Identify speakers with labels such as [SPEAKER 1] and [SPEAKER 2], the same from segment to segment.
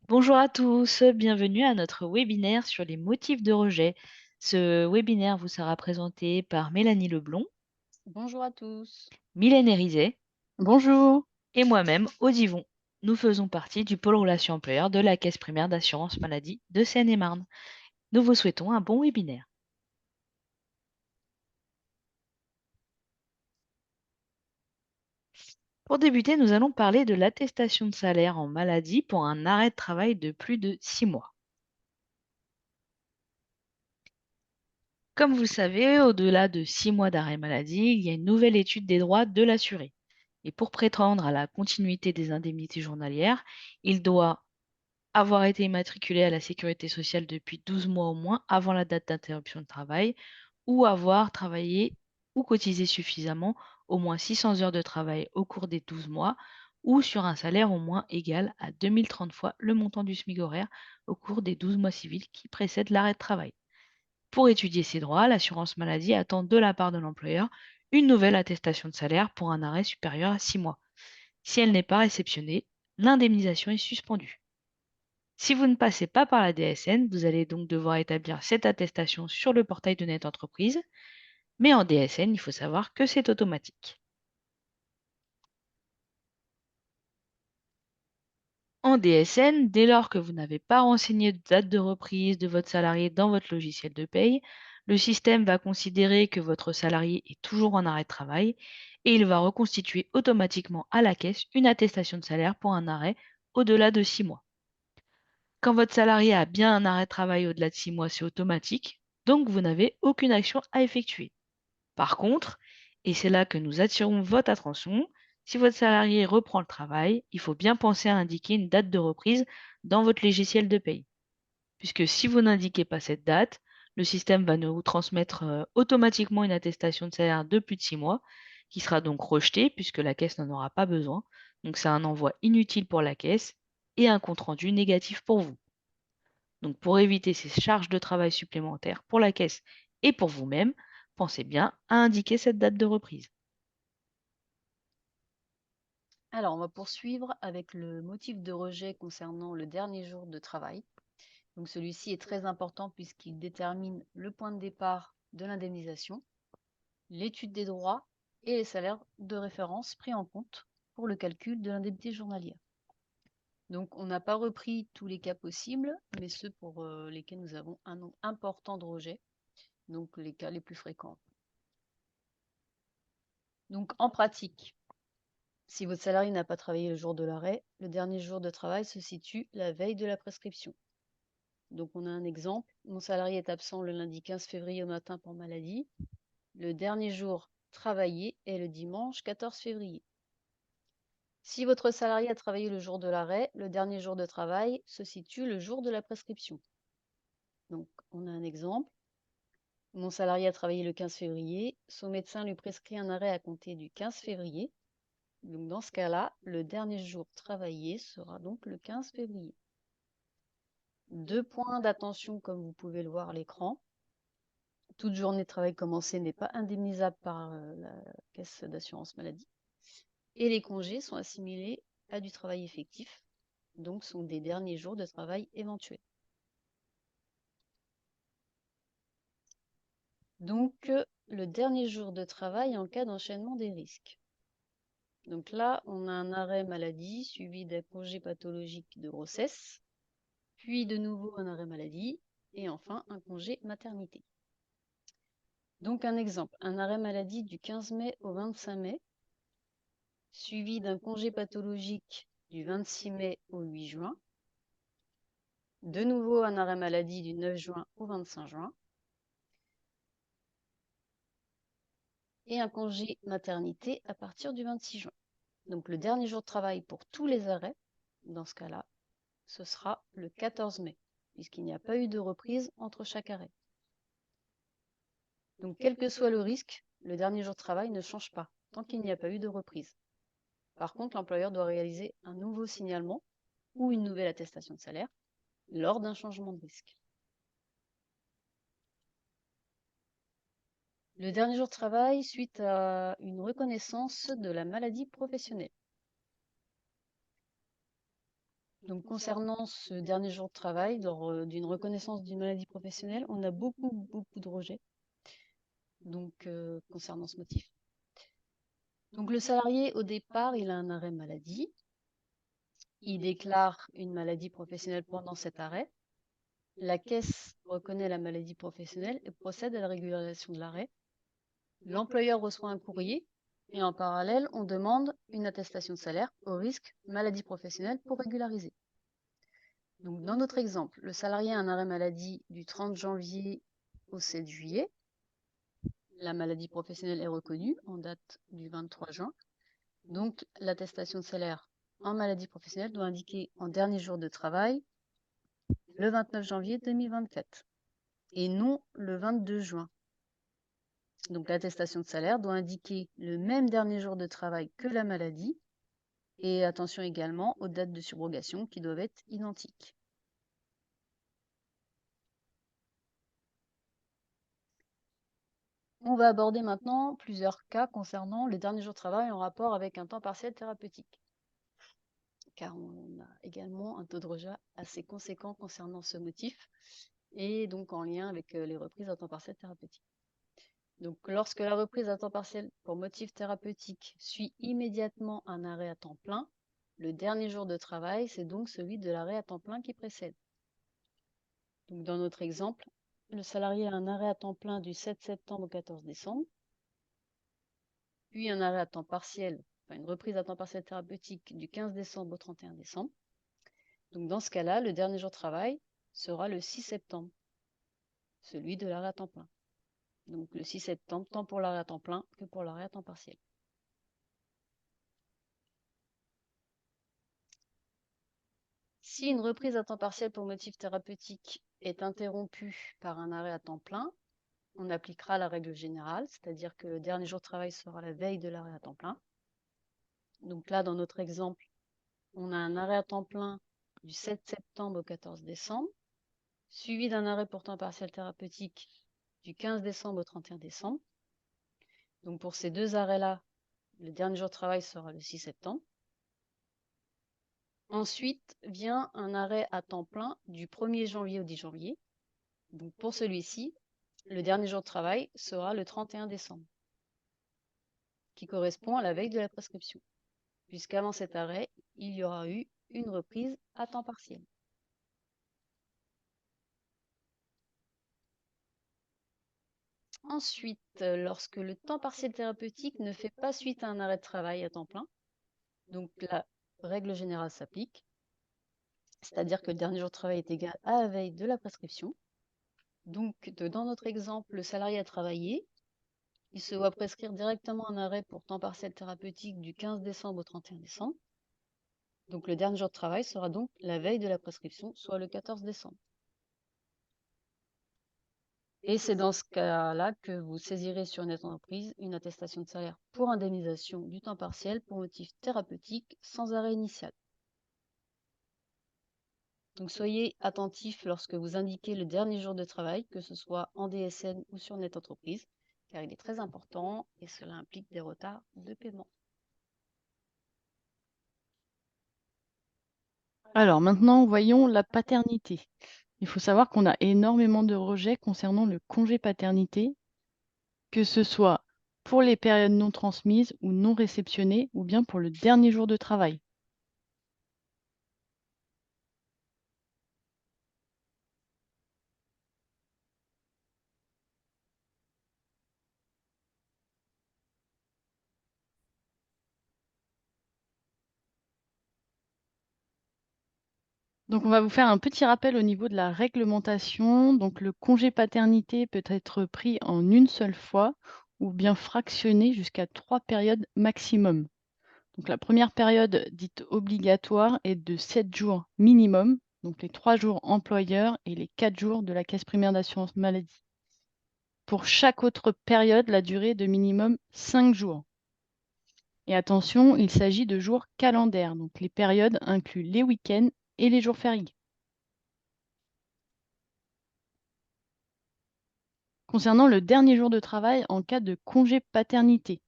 [SPEAKER 1] Bonjour à tous, bienvenue à notre webinaire sur les motifs de rejet. Ce webinaire vous sera présenté par Mélanie Leblond,
[SPEAKER 2] Bonjour à tous.
[SPEAKER 1] Mylène Hérizet
[SPEAKER 2] Bonjour.
[SPEAKER 1] et moi-même, Odivon. Nous faisons partie du pôle relations employeurs de la Caisse primaire d'assurance maladie de Seine-et-Marne. Nous vous souhaitons un bon webinaire. Pour débuter, nous allons parler de l'attestation de salaire en maladie pour un arrêt de travail de plus de 6 mois. Comme vous le savez, au-delà de 6 mois d'arrêt maladie, il y a une nouvelle étude des droits de l'assuré. Et pour prétendre à la continuité des indemnités journalières, il doit avoir été immatriculé à la sécurité sociale depuis 12 mois au moins avant la date d'interruption de travail, ou avoir travaillé ou cotisé suffisamment, au moins 600 heures de travail au cours des 12 mois, ou sur un salaire au moins égal à 2030 fois le montant du SMIC horaire au cours des 12 mois civils qui précèdent l'arrêt de travail. Pour étudier ces droits, l'assurance maladie attend de la part de l'employeur une nouvelle attestation de salaire pour un arrêt supérieur à 6 mois. Si elle n'est pas réceptionnée, l'indemnisation est suspendue. Si vous ne passez pas par la DSN, vous allez donc devoir établir cette attestation sur le portail de Net Entreprise, mais en DSN, il faut savoir que c'est automatique. En DSN, dès lors que vous n'avez pas renseigné de date de reprise de votre salarié dans votre logiciel de paye, le système va considérer que votre salarié est toujours en arrêt de travail et il va reconstituer automatiquement à la caisse une attestation de salaire pour un arrêt au-delà de 6 mois. Quand votre salarié a bien un arrêt de travail au-delà de 6 mois, c'est automatique, donc vous n'avez aucune action à effectuer. Par contre, et c'est là que nous attirons votre attention, si votre salarié reprend le travail, il faut bien penser à indiquer une date de reprise dans votre logiciel de paye. Puisque si vous n'indiquez pas cette date, le système va nous transmettre automatiquement une attestation de salaire de plus de 6 mois, qui sera donc rejetée puisque la caisse n'en aura pas besoin. Donc c'est un envoi inutile pour la caisse et un compte-rendu négatif pour vous. Donc pour éviter ces charges de travail supplémentaires pour la caisse et pour vous-même, pensez bien à indiquer cette date de reprise.
[SPEAKER 2] Alors, on va poursuivre avec le motif de rejet concernant le dernier jour de travail. Donc, celui-ci est très important puisqu'il détermine le point de départ de l'indemnisation, l'étude des droits et les salaires de référence pris en compte pour le calcul de l'indemnité journalière. Donc, on n'a pas repris tous les cas possibles, mais ceux pour lesquels nous avons un nombre important de rejets, donc les cas les plus fréquents. Donc, en pratique, si votre salarié n'a pas travaillé le jour de l'arrêt, le dernier jour de travail se situe la veille de la prescription. Donc on a un exemple. Mon salarié est absent le lundi 15 février au matin pour maladie. Le dernier jour travaillé est le dimanche 14 février. Si votre salarié a travaillé le jour de l'arrêt, le dernier jour de travail se situe le jour de la prescription. Donc on a un exemple. Mon salarié a travaillé le 15 février. Son médecin lui prescrit un arrêt à compter du 15 février. Donc dans ce cas-là, le dernier jour travaillé sera donc le 15 février. Deux points d'attention comme vous pouvez le voir à l'écran. Toute journée de travail commencée n'est pas indemnisable par la caisse d'assurance maladie. Et les congés sont assimilés à du travail effectif, donc sont des derniers jours de travail éventuels. Donc le dernier jour de travail en cas d'enchaînement des risques. Donc là, on a un arrêt maladie suivi d'un congé pathologique de grossesse, puis de nouveau un arrêt maladie, et enfin un congé maternité. Donc un exemple, un arrêt maladie du 15 mai au 25 mai, suivi d'un congé pathologique du 26 mai au 8 juin, de nouveau un arrêt maladie du 9 juin au 25 juin, et un congé maternité à partir du 26 juin. Donc le dernier jour de travail pour tous les arrêts, dans ce cas-là, ce sera le 14 mai, puisqu'il n'y a pas eu de reprise entre chaque arrêt. Donc quel que soit le risque, le dernier jour de travail ne change pas, tant qu'il n'y a pas eu de reprise. Par contre, l'employeur doit réaliser un nouveau signalement ou une nouvelle attestation de salaire lors d'un changement de risque. Le dernier jour de travail suite à une reconnaissance de la maladie professionnelle. Donc concernant ce dernier jour de travail, lors d'une reconnaissance d'une maladie professionnelle, on a beaucoup de rejets, donc concernant ce motif. Donc le salarié, au départ, il a un arrêt maladie. Il déclare une maladie professionnelle pendant cet arrêt. La caisse reconnaît la maladie professionnelle et procède à la régularisation de l'arrêt. L'employeur reçoit un courrier et en parallèle, on demande une attestation de salaire au risque maladie professionnelle pour régulariser. Donc, dans notre exemple, le salarié a un arrêt maladie du 30 janvier au 7 juillet. La maladie professionnelle est reconnue en date du 23 juin. Donc, l'attestation de salaire en maladie professionnelle doit indiquer en dernier jour de travail le 29 janvier 2024 et non le 22 juin. Donc, l'attestation de salaire doit indiquer le même dernier jour de travail que la maladie et attention également aux dates de subrogation qui doivent être identiques. On va aborder maintenant plusieurs cas concernant les derniers jours de travail en rapport avec un temps partiel thérapeutique, car on a également un taux de rejet assez conséquent concernant ce motif et donc en lien avec les reprises à temps partiel thérapeutique. Donc lorsque la reprise à temps partiel pour motif thérapeutique suit immédiatement un arrêt à temps plein, le dernier jour de travail, c'est donc celui de l'arrêt à temps plein qui précède. Donc dans notre exemple, le salarié a un arrêt à temps plein du 7 septembre au 14 décembre, puis un arrêt à temps partiel, une reprise à temps partiel thérapeutique du 15 décembre au 31 décembre. Donc dans ce cas-là, le dernier jour de travail sera le 6 septembre, celui de l'arrêt à temps plein. Donc le 6 septembre, tant pour l'arrêt à temps plein que pour l'arrêt à temps partiel. Si une reprise à temps partiel pour motif thérapeutique est interrompue par un arrêt à temps plein, on appliquera la règle générale, c'est-à-dire que le dernier jour de travail sera la veille de l'arrêt à temps plein. Donc là, dans notre exemple, on a un arrêt à temps plein du 7 septembre au 14 décembre, suivi d'un arrêt pour temps partiel thérapeutique du 15 décembre au 31 décembre. Donc pour ces deux arrêts-là, le dernier jour de travail sera le 6 septembre. Ensuite vient un arrêt à temps plein du 1er janvier au 10 janvier. Donc pour celui-ci, le dernier jour de travail sera le 31 décembre, qui correspond à la veille de la prescription, puisqu'avant cet arrêt, il y aura eu une reprise à temps partiel. Ensuite, lorsque le temps partiel thérapeutique ne fait pas suite à un arrêt de travail à temps plein, donc la règle générale s'applique, c'est-à-dire que le dernier jour de travail est égal à la veille de la prescription. Donc, dans notre exemple, le salarié a travaillé, il se voit prescrire directement un arrêt pour temps partiel thérapeutique du 15 décembre au 31 décembre. Donc, le dernier jour de travail sera donc la veille de la prescription, soit le 14 décembre. Et c'est dans ce cas-là que vous saisirez sur Net Entreprise une attestation de salaire pour indemnisation du temps partiel pour motif thérapeutique sans arrêt initial. Donc soyez attentifs lorsque vous indiquez le dernier jour de travail, que ce soit en DSN ou sur Net Entreprise, car il est très important et cela implique des retards de paiement.
[SPEAKER 1] Alors maintenant, voyons la paternité. Il faut savoir qu'on a énormément de rejets concernant le congé paternité, que ce soit pour les périodes non transmises ou non réceptionnées, ou bien pour le dernier jour de travail. Donc, on va vous faire un petit rappel au niveau de la réglementation. Donc, le congé paternité peut être pris en une seule fois ou bien fractionné jusqu'à 3 périodes maximum. Donc, la première période dite obligatoire est de 7 jours minimum, donc les 3 jours employeurs et les 4 jours de la caisse primaire d'assurance maladie. Pour chaque autre période, la durée est de minimum 5 jours. Et attention, il s'agit de jours calendaires, donc les périodes incluent les week-ends et les jours fériés. Concernant le dernier jour de travail en cas de congé paternité.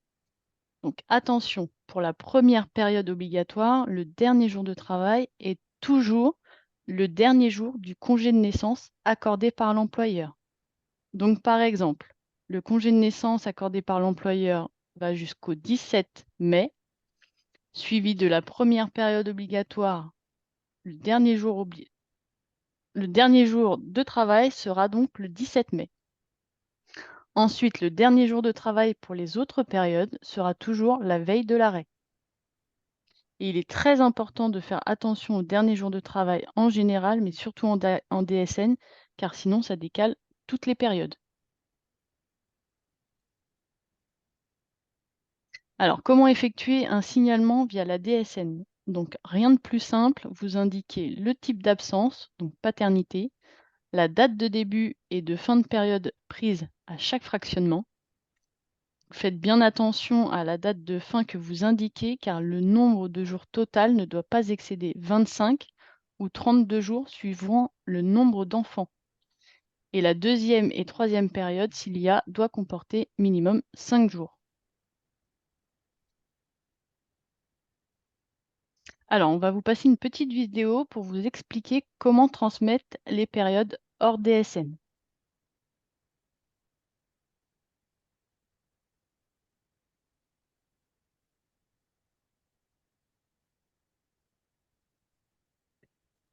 [SPEAKER 1] Donc attention, pour la première période obligatoire, le dernier jour de travail est
[SPEAKER 3] toujours le dernier jour du congé de naissance accordé par l'employeur. Donc, par exemple, le congé de naissance accordé par l'employeur va jusqu'au 17 mai, suivi de la première période obligatoire. Le dernier jour de travail sera donc le 17 mai. Ensuite, le dernier jour de travail pour les autres périodes sera toujours la veille de l'arrêt. Et il est très important de faire attention au dernier jour de travail en général, mais surtout en DSN, car sinon ça décale toutes les périodes. Alors, comment effectuer un signalement via la DSN? Donc, rien de plus simple, vous indiquez le type d'absence, donc paternité, la date de début et de fin de période prise à chaque fractionnement. Faites bien attention à la date de fin que vous indiquez, car le nombre de jours total ne doit pas excéder 25 ou 32 jours suivant le nombre d'enfants. Et la deuxième et troisième période, s'il y a, doit comporter minimum 5 jours. Alors, on va vous passer une petite vidéo pour vous expliquer comment transmettre les périodes hors DSN.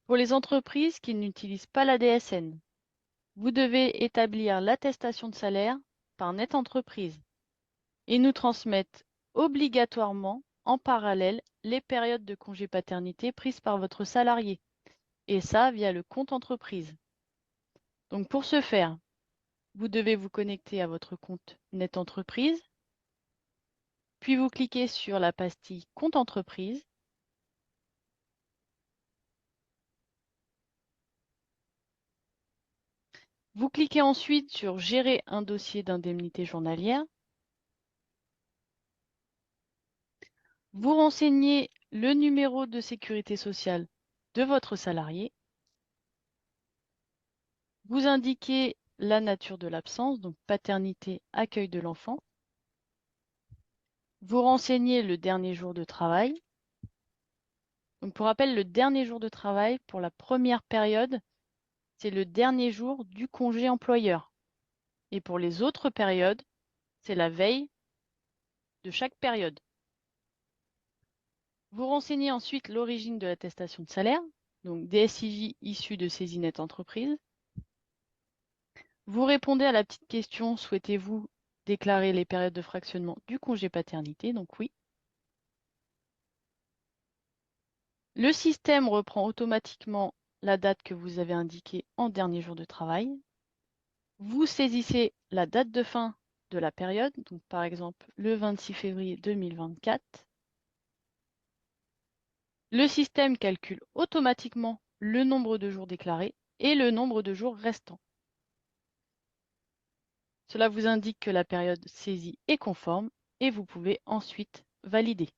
[SPEAKER 3] Pour les entreprises qui n'utilisent pas la DSN, vous devez établir l'attestation de salaire par Net Entreprise et nous transmettre obligatoirement en parallèle les périodes de congé paternité prises par votre salarié, et ça via le compte entreprise. Donc pour ce faire, vous devez vous connecter à votre compte Net Entreprise, puis vous cliquez sur la pastille Compte entreprise. Vous cliquez ensuite sur Gérer un dossier d'indemnité journalière. Vous renseignez le numéro de sécurité sociale de votre salarié. Vous indiquez la nature de l'absence, donc paternité, accueil de l'enfant. Vous renseignez le dernier jour de travail. Donc pour rappel, le dernier jour de travail pour la première période, c'est le dernier jour du congé employeur. Et pour les autres périodes, c'est la veille de chaque période. Vous renseignez ensuite l'origine de l'attestation de salaire, donc DSIJ issue de saisie Net Entreprise. Vous répondez à la petite question, souhaitez-vous déclarer les périodes de fractionnement du congé paternité? Donc oui. Le système reprend automatiquement la date que vous avez indiquée en dernier jour de travail. Vous saisissez la date de fin de la période, donc par exemple le 26 février 2024. Le système calcule automatiquement le nombre de jours déclarés et le nombre de jours restants. Cela vous indique que la période saisie est conforme et vous pouvez ensuite valider.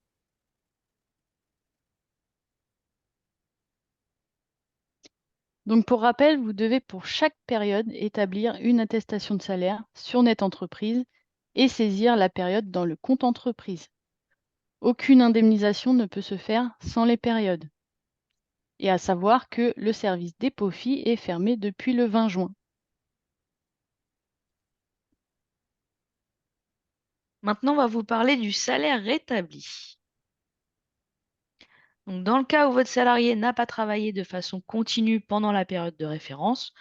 [SPEAKER 3] Donc pour rappel, vous devez pour chaque période établir une attestation de salaire sur Net Entreprise et saisir la période dans le compte entreprise. Aucune indemnisation ne peut se faire sans les périodes. Et à savoir que le service Dépôt-Fi est fermé depuis le 20 juin.
[SPEAKER 1] Maintenant, on va vous parler du salaire rétabli. Donc, dans le cas où votre salarié n'a pas travaillé de façon continue pendant la période de référence,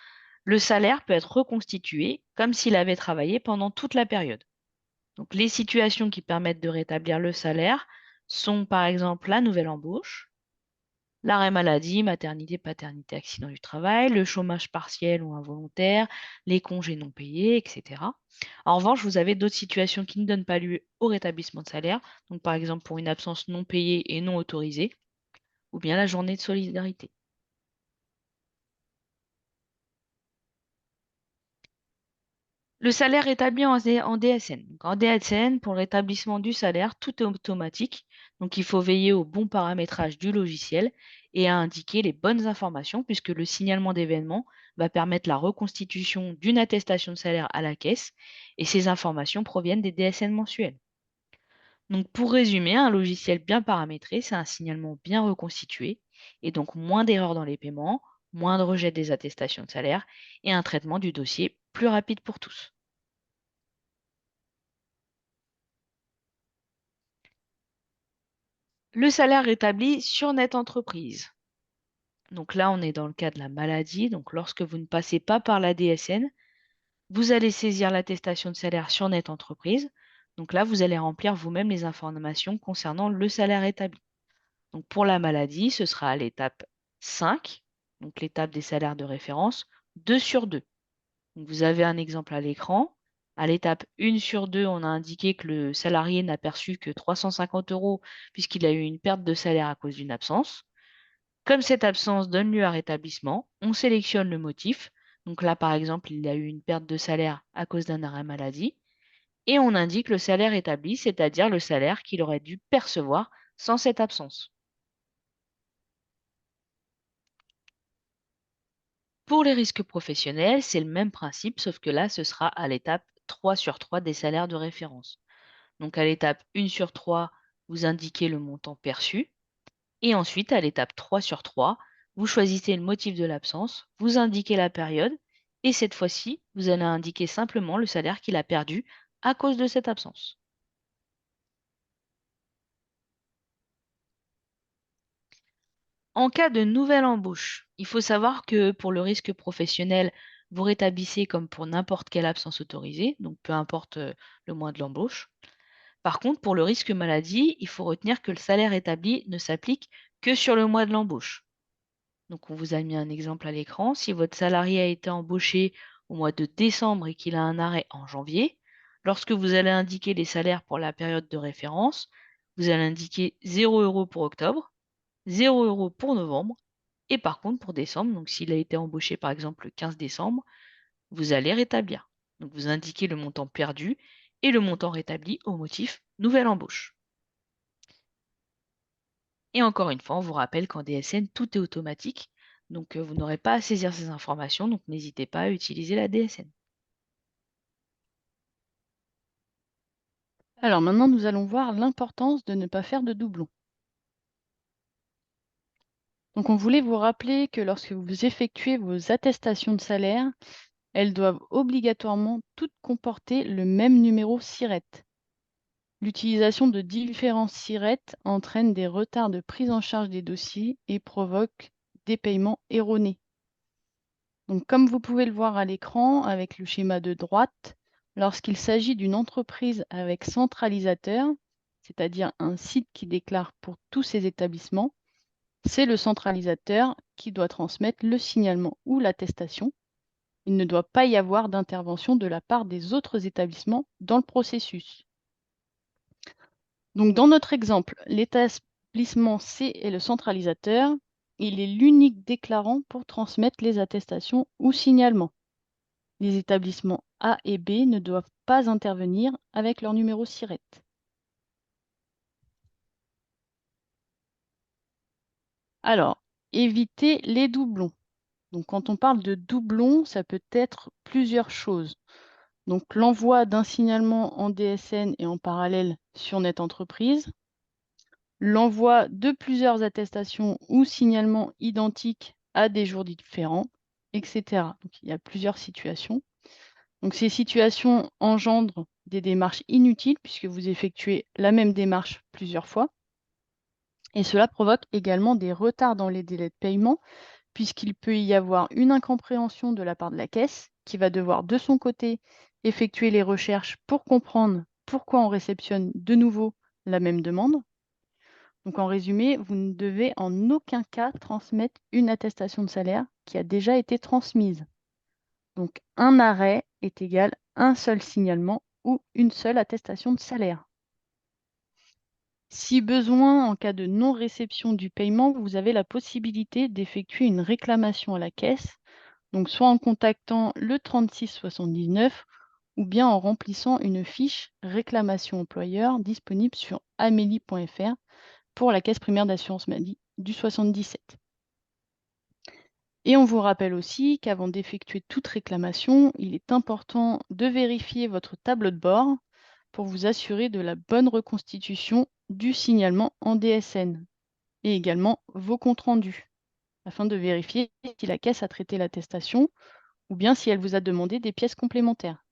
[SPEAKER 1] le salaire peut être reconstitué comme s'il avait travaillé pendant toute la période. Donc, les situations qui permettent de rétablir le salaire sont par exemple la nouvelle embauche, l'arrêt maladie, maternité, paternité, accident du travail, le chômage partiel ou involontaire, les congés non payés, etc. En revanche, vous avez d'autres situations qui ne donnent pas lieu au rétablissement de salaire, donc par exemple pour une absence non payée et non autorisée, ou bien la journée de solidarité. Le salaire établi en DSN. Donc, en DSN, pour le rétablissement du salaire, tout est automatique. Donc, il faut veiller au bon paramétrage du logiciel et à indiquer les bonnes informations, puisque le signalement d'événement va permettre la reconstitution d'une attestation de salaire à la caisse, et ces informations proviennent des DSN mensuels. Donc pour résumer, un logiciel bien paramétré, c'est un signalement bien reconstitué et donc moins d'erreurs dans les paiements, moins de rejet des attestations de salaire et un traitement du dossier plus rapide pour tous. Le salaire rétabli sur Net Entreprise. Donc là, on est dans le cas de la maladie. Donc lorsque vous ne passez pas par la DSN, vous allez saisir l'attestation de salaire sur Net Entreprise. Donc là, vous allez remplir vous-même les informations concernant le salaire établi. Donc pour la maladie, ce sera à l'étape 5, donc l'étape des salaires de référence, 2 sur 2. Donc vous avez un exemple à l'écran. À l'étape 1 sur 2, on a indiqué que le salarié n'a perçu que 350 € puisqu'il a eu une perte de salaire à cause d'une absence. Comme cette absence donne lieu à rétablissement, on sélectionne le motif. Donc là, par exemple, il a eu une perte de salaire à cause d'un arrêt maladie. Et on indique le salaire établi, c'est-à-dire le salaire qu'il aurait dû percevoir sans cette absence. Pour les risques professionnels, c'est le même principe, sauf que là, ce sera à l'étape 3 sur 3 des salaires de référence. Donc à l'étape 1 sur 3, vous indiquez le montant perçu. Et ensuite, à l'étape 3 sur 3, vous choisissez le motif de l'absence, vous indiquez la période, et cette fois-ci, vous allez indiquer simplement le salaire qu'il a perdu à cause de cette absence. En cas de nouvelle embauche, il faut savoir que pour le risque professionnel, vous rétablissez comme pour n'importe quelle absence autorisée, donc peu importe le mois de l'embauche. Par contre, pour le risque maladie, il faut retenir que le salaire établi ne s'applique que sur le mois de l'embauche. Donc on vous a mis un exemple à l'écran. Si votre salarié a été embauché au mois de décembre et qu'il a un arrêt en janvier, lorsque vous allez indiquer les salaires pour la période de référence, vous allez indiquer 0 € pour octobre, 0 € pour novembre, et par contre pour décembre, donc s'il a été embauché par exemple le 15 décembre, vous allez rétablir. Donc vous indiquez le montant perdu et le montant rétabli au motif nouvelle embauche. Et encore une fois, on vous rappelle qu'en DSN, tout est automatique, donc vous n'aurez pas à saisir ces informations, donc n'hésitez pas à utiliser la DSN.
[SPEAKER 3] Alors maintenant, nous allons voir l'importance de ne pas faire de doublons. Donc on voulait vous rappeler que lorsque vous effectuez vos attestations de salaire, elles doivent obligatoirement toutes comporter le même numéro SIRET. L'utilisation de différents SIRET entraîne des retards de prise en charge des dossiers et provoque des paiements erronés. Donc, comme vous pouvez le voir à l'écran avec le schéma de droite, lorsqu'il s'agit d'une entreprise avec centralisateur, c'est-à-dire un site qui déclare pour tous ses établissements, c'est le centralisateur qui doit transmettre le signalement ou l'attestation. Il ne doit pas y avoir d'intervention de la part des autres établissements dans le processus. Donc, dans notre exemple, l'établissement C est le centralisateur. Il est l'unique déclarant pour transmettre les attestations ou signalements. Les établissements A et B ne doivent pas intervenir avec leur numéro SIRET. Alors, éviter les doublons. Donc, quand on parle de doublons, ça peut être plusieurs choses. Donc, l'envoi d'un signalement en DSN et en parallèle sur Net Entreprise, l'envoi de plusieurs attestations ou signalements identiques à des jours différents, etc. Donc, il y a plusieurs situations. Donc, ces situations engendrent des démarches inutiles puisque vous effectuez la même démarche plusieurs fois. Et cela provoque également des retards dans les délais de paiement puisqu'il peut y avoir une incompréhension de la part de la caisse qui va devoir de son côté effectuer les recherches pour comprendre pourquoi on réceptionne de nouveau la même demande. Donc en résumé, vous ne devez en aucun cas transmettre une attestation de salaire qui a déjà été transmise. Donc un arrêt est égal à un seul signalement ou une seule attestation de salaire. Si besoin, en cas de non-réception du paiement, vous avez la possibilité d'effectuer une réclamation à la caisse, donc soit en contactant le 3679 ou bien en remplissant une fiche réclamation employeur disponible sur amélie.fr pour la caisse primaire d'assurance maladie du 77. Et on vous rappelle aussi qu'avant d'effectuer toute réclamation, il est important de vérifier votre tableau de bord pour vous assurer de la bonne reconstitution du signalement en DSN et également vos comptes rendus afin de vérifier si la caisse a traité l'attestation ou bien si elle vous a demandé des pièces complémentaires.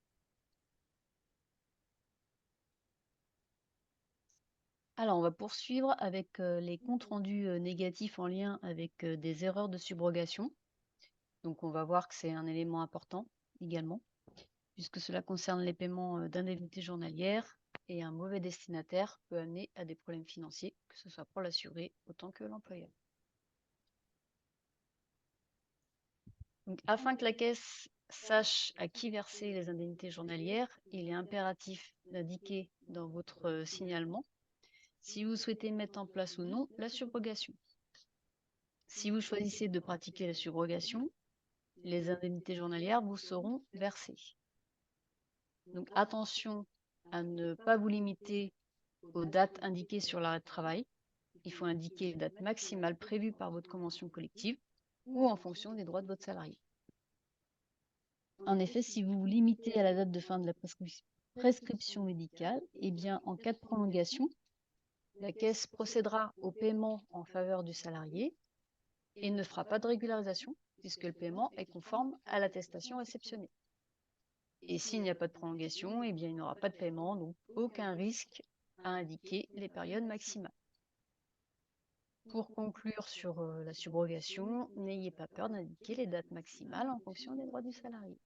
[SPEAKER 2] Alors, on va poursuivre avec les comptes rendus négatifs en lien avec des erreurs de subrogation. Donc, on va voir que c'est un élément important également, puisque cela concerne les paiements d'indemnités journalières et un mauvais destinataire peut amener à des problèmes financiers, que ce soit pour l'assuré autant que l'employeur. Donc, afin que la caisse sache à qui verser les indemnités journalières, il est impératif d'indiquer dans votre signalement si vous souhaitez mettre en place ou non la subrogation. Si vous choisissez de pratiquer la subrogation, les indemnités journalières vous seront versées. Donc attention à ne pas vous limiter aux dates indiquées sur l'arrêt de travail. Il faut indiquer les dates maximales prévues par votre convention collective ou en fonction des droits de votre salarié. En effet, si vous vous limitez à la date de fin de la prescription médicale, eh bien, en cas de prolongation, la caisse procédera au paiement en faveur du salarié et ne fera pas de régularisation puisque le paiement est conforme à l'attestation réceptionnée. Et s'il n'y a pas de prolongation, eh bien, il n'y aura pas de paiement, donc aucun risque à indiquer les périodes maximales. Pour conclure sur la subrogation, n'ayez pas peur d'indiquer les dates maximales en fonction des droits du salarié.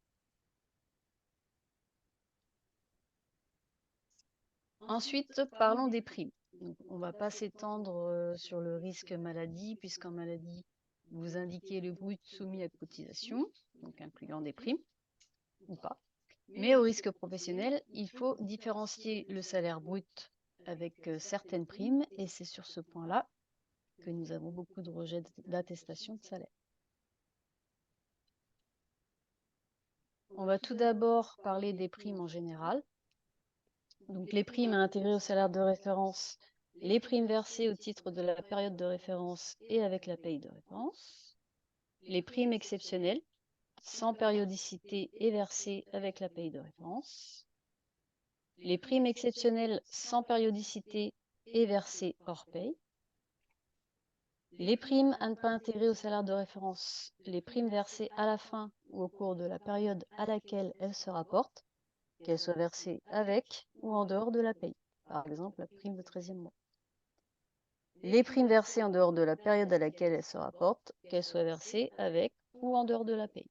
[SPEAKER 2] Ensuite, parlons des primes. Donc, on ne va pas s'étendre sur le risque maladie, puisqu'en maladie, vous indiquez le brut soumis à cotisation, donc incluant des primes, ou pas. Mais au risque professionnel, il faut différencier le salaire brut avec certaines primes, et c'est sur ce point-là que nous avons beaucoup de rejets d'attestation de salaire. On va tout d'abord parler des primes en général. Donc les primes à intégrer au salaire de référence, les primes versées au titre de la période de référence et avec la paye de référence, les primes exceptionnelles, sans périodicité et versées avec la paye de référence, les primes exceptionnelles sans périodicité et versées hors paye, les primes à ne pas intégrer au salaire de référence, les primes versées à la fin ou au cours de la période à laquelle elles se rapportent, qu'elles soient versées avec ou en dehors de la paye, par exemple la prime de 13e mois. Les primes versées en dehors de la période à laquelle elles se rapportent, qu'elles soient versées avec ou en dehors de la paye.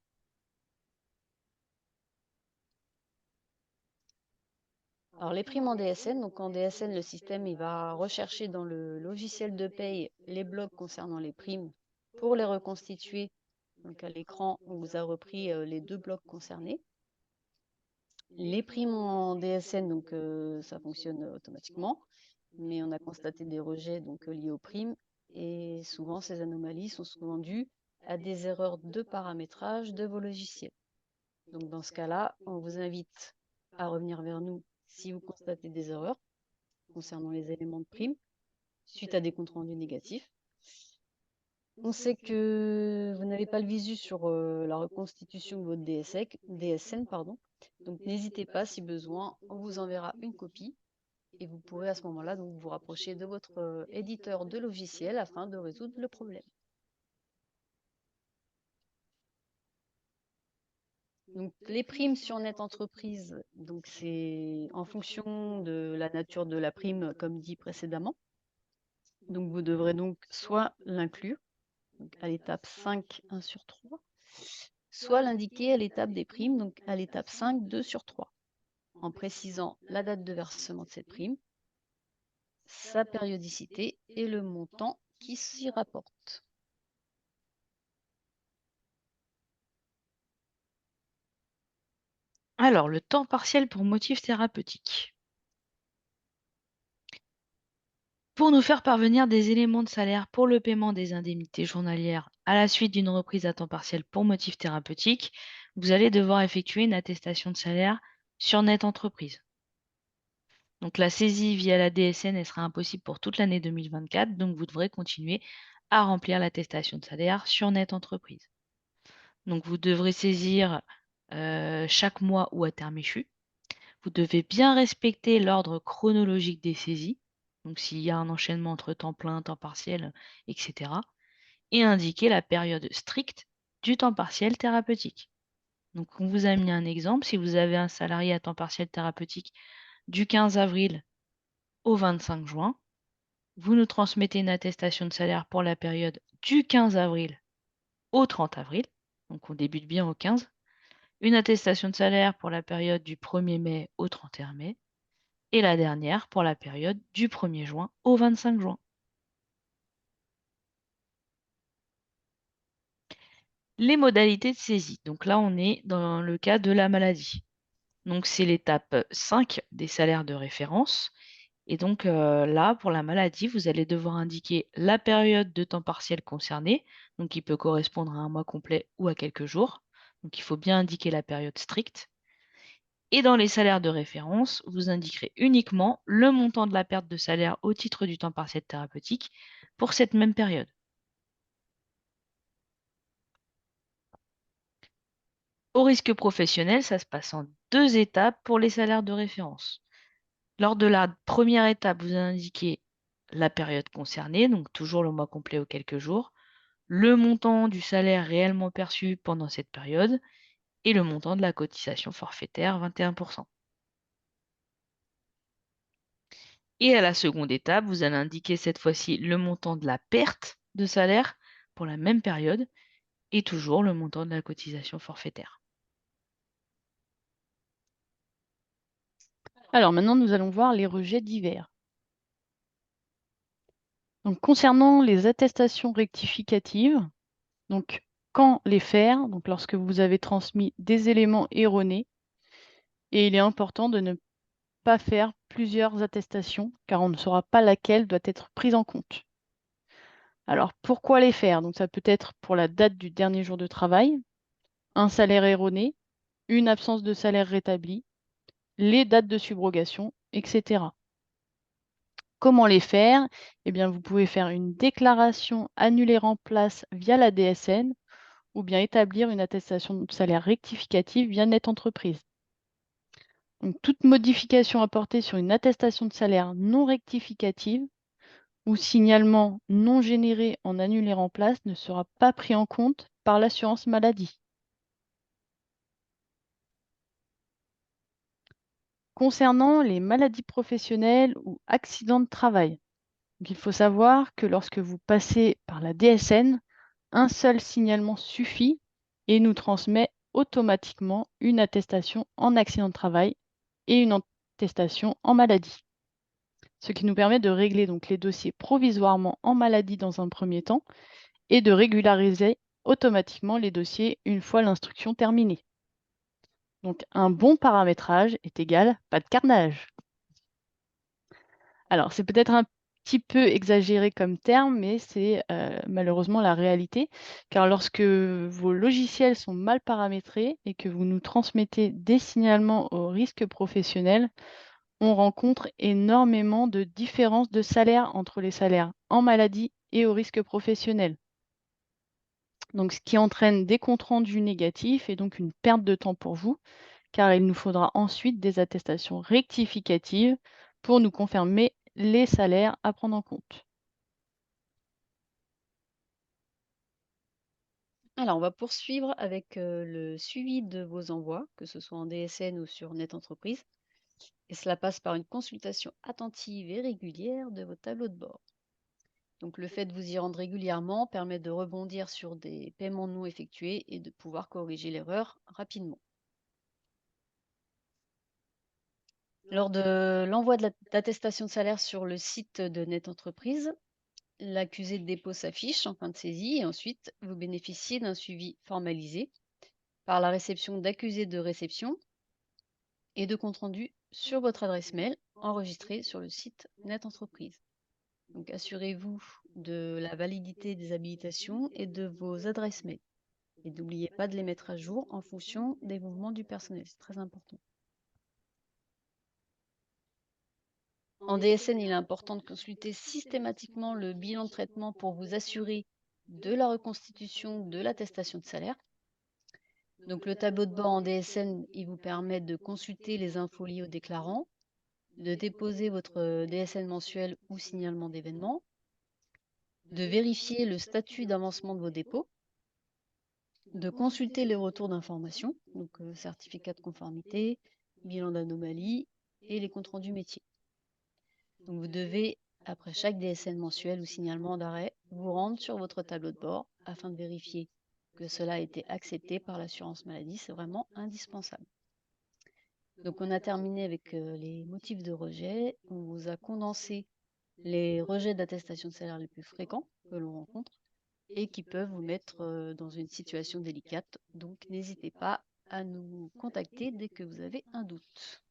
[SPEAKER 2] Alors les primes en DSN, donc en DSN, le système il va rechercher dans le logiciel de paye les blocs concernant les primes pour les reconstituer. Donc à l'écran, on vous a repris les deux blocs concernés. Les primes en DSN, donc ça fonctionne automatiquement, mais on a constaté des rejets donc liés aux primes et souvent ces anomalies sont souvent dues à des erreurs de paramétrage de vos logiciels. Donc dans ce cas-là, on vous invite à revenir vers nous si vous constatez des erreurs concernant les éléments de prime suite à des comptes rendus négatifs. On sait que vous n'avez pas le visu sur la reconstitution de votre DSN, donc n'hésitez pas, si besoin, on vous enverra une copie et vous pourrez à ce moment-là donc vous rapprocher de votre éditeur de logiciel afin de résoudre le problème. Donc, les primes sur Net Entreprise, donc c'est en fonction de la nature de la prime, comme dit précédemment. Donc, vous devrez donc soit l'inclure, à l'étape 5, 1 sur 3, soit l'indiquer à l'étape des primes, donc à l'étape 5, 2 sur 3, en précisant la date de versement de cette prime, sa périodicité et le montant qui s'y rapporte.
[SPEAKER 1] Alors, le temps partiel pour motif thérapeutique. Pour nous faire parvenir des éléments de salaire pour le paiement des indemnités journalières à la suite d'une reprise à temps partiel pour motif thérapeutique, vous allez devoir effectuer une attestation de salaire sur Net Entreprise. Donc la saisie via la DSN elle sera impossible pour toute l'année 2024, donc vous devrez continuer à remplir l'attestation de salaire sur Net Entreprise. Donc vous devrez saisir chaque mois ou à terme échu. Vous devez bien respecter l'ordre chronologique des saisies, donc s'il y a un enchaînement entre temps plein, temps partiel, etc. Et indiquer la période stricte du temps partiel thérapeutique. Donc on vous a mis un exemple, si vous avez un salarié à temps partiel thérapeutique du 15 avril au 25 juin, vous nous transmettez une attestation de salaire pour la période du 15 avril au 30 avril, donc on débute bien au 15, une attestation de salaire pour la période du 1er mai au 31 mai, et la dernière pour la période du 1er juin au 25 juin. Les modalités de saisie. Donc là, on est dans le cas de la maladie. Donc c'est l'étape 5 des salaires de référence. Et donc là, pour la maladie, vous allez devoir indiquer la période de temps partiel concernée, donc qui peut correspondre à un mois complet ou à quelques jours. Donc il faut bien indiquer la période stricte. Et dans les salaires de référence, vous indiquerez uniquement le montant de la perte de salaire au titre du temps partiel thérapeutique pour cette même période. Au risque professionnel, ça se passe en 2 étapes pour les salaires de référence. Lors de la première étape, vous indiquez la période concernée, donc toujours le mois complet ou quelques jours, le montant du salaire réellement perçu pendant cette période et le montant de la cotisation forfaitaire, 21%. Et à la seconde étape, vous allez indiquer cette fois-ci le montant de la perte de salaire pour la même période et toujours le montant de la cotisation forfaitaire.
[SPEAKER 3] Alors maintenant, nous allons voir les rejets divers. Donc, concernant les attestations rectificatives, donc quand les faire, donc lorsque vous avez transmis des éléments erronés, et il est important de ne pas faire plusieurs attestations, car on ne saura pas laquelle doit être prise en compte. Alors, pourquoi les faire? Donc, ça peut être pour la date du dernier jour de travail, un salaire erroné, une absence de salaire rétablie, les dates de subrogation, etc. Comment les faire? Eh bien, vous pouvez faire une déclaration annulaire en place via la DSN ou bien établir une attestation de salaire rectificative via Net Entreprise. Donc, toute modification apportée sur une attestation de salaire non rectificative ou signalement non généré en annulaire en place ne sera pas pris en compte par l'assurance maladie. Concernant les maladies professionnelles ou accidents de travail, donc il faut savoir que lorsque vous passez par la DSN, un seul signalement suffit et nous transmet automatiquement une attestation en accident de travail et une attestation en maladie. Ce qui nous permet de régler donc les dossiers provisoirement en maladie dans un premier temps et de régulariser automatiquement les dossiers une fois l'instruction terminée. Donc un bon paramétrage est égal pas de carnage. Alors c'est peut-être un petit peu exagéré comme terme, mais c'est malheureusement la réalité, car lorsque vos logiciels sont mal paramétrés et que vous nous transmettez des signalements au risque professionnel, on rencontre énormément de différences de salaire entre les salaires en maladie et au risque professionnel. Donc, ce qui entraîne des comptes rendus négatifs et donc une perte de temps pour vous, car il nous faudra ensuite des attestations rectificatives pour nous confirmer les salaires à prendre en compte.
[SPEAKER 2] Alors, on va poursuivre avec le suivi de vos envois, que ce soit en DSN ou sur Net Entreprise. Et cela passe par une consultation attentive et régulière de vos tableaux de bord. Donc, le fait de vous y rendre régulièrement permet de rebondir sur des paiements non effectués et de pouvoir corriger l'erreur rapidement. Lors de l'envoi de l'attestation de salaire sur le site de Net Entreprise, l'accusé de dépôt s'affiche en fin de saisie et ensuite vous bénéficiez d'un suivi formalisé par la réception d'accusés de réception et de compte rendu sur votre adresse mail enregistrée sur le site Net Entreprise. Donc assurez-vous de la validité des habilitations et de vos adresses mail. Et n'oubliez pas de les mettre à jour en fonction des mouvements du personnel, c'est très important. En DSN, il est important de consulter systématiquement le bilan de traitement pour vous assurer de la reconstitution de l'attestation de salaire. Donc le tableau de bord en DSN, il vous permet de consulter les infos liées au déclarant, de déposer votre DSN mensuel ou signalement d'événement, de vérifier le statut d'avancement de vos dépôts, de consulter les retours d'information, donc certificat de conformité, bilan d'anomalie et les comptes rendus métiers. Donc vous devez, après chaque DSN mensuel ou signalement d'arrêt, vous rendre sur votre tableau de bord afin de vérifier que cela a été accepté par l'assurance maladie. C'est vraiment indispensable. Donc on a terminé avec les motifs de rejet. On vous a condensé les rejets d'attestation de salaire les plus fréquents que l'on rencontre et qui peuvent vous mettre dans une situation délicate. Donc n'hésitez pas à nous contacter dès que vous avez un doute.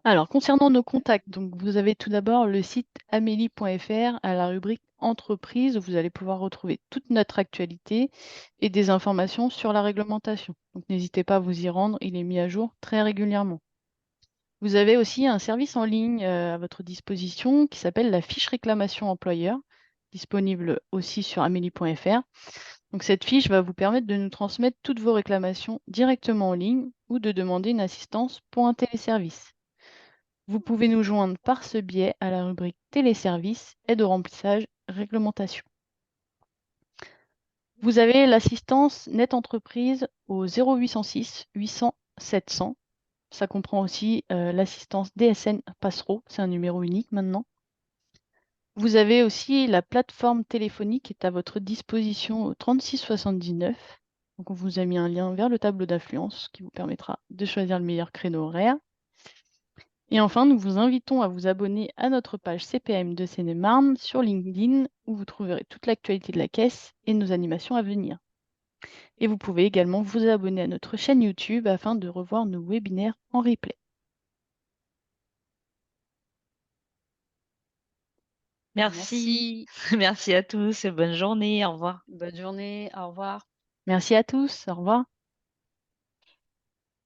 [SPEAKER 3] Alors, concernant nos contacts, donc vous avez tout d'abord le site amélie.fr à la rubrique entreprise, où vous allez pouvoir retrouver toute notre actualité et des informations sur la réglementation. Donc n'hésitez pas à vous y rendre, il est mis à jour très régulièrement. Vous avez aussi un service en ligne à votre disposition qui s'appelle la fiche réclamation employeur, disponible aussi sur amélie.fr. Donc cette fiche va vous permettre de nous transmettre toutes vos réclamations directement en ligne ou de demander une assistance pour un téléservice. Vous pouvez nous joindre par ce biais à la rubrique téléservice, aide au remplissage, réglementation. Vous avez l'assistance Net Entreprise au 0806 800 700. Ça comprend aussi l'assistance DSN Passereau, c'est un numéro unique maintenant. Vous avez aussi la plateforme téléphonique qui est à votre disposition au 36 79. Donc on vous a mis un lien vers le tableau d'affluence qui vous permettra de choisir le meilleur créneau horaire. Et enfin, nous vous invitons à vous abonner à notre page CPAM de Seine-et-Marne sur LinkedIn où vous trouverez toute l'actualité de la caisse et nos animations à venir. Et vous pouvez également vous abonner à notre chaîne YouTube afin de revoir nos webinaires en replay.
[SPEAKER 1] Merci. Merci à tous et bonne journée. Au revoir.
[SPEAKER 2] Bonne journée, au revoir.
[SPEAKER 3] Merci à tous, au revoir.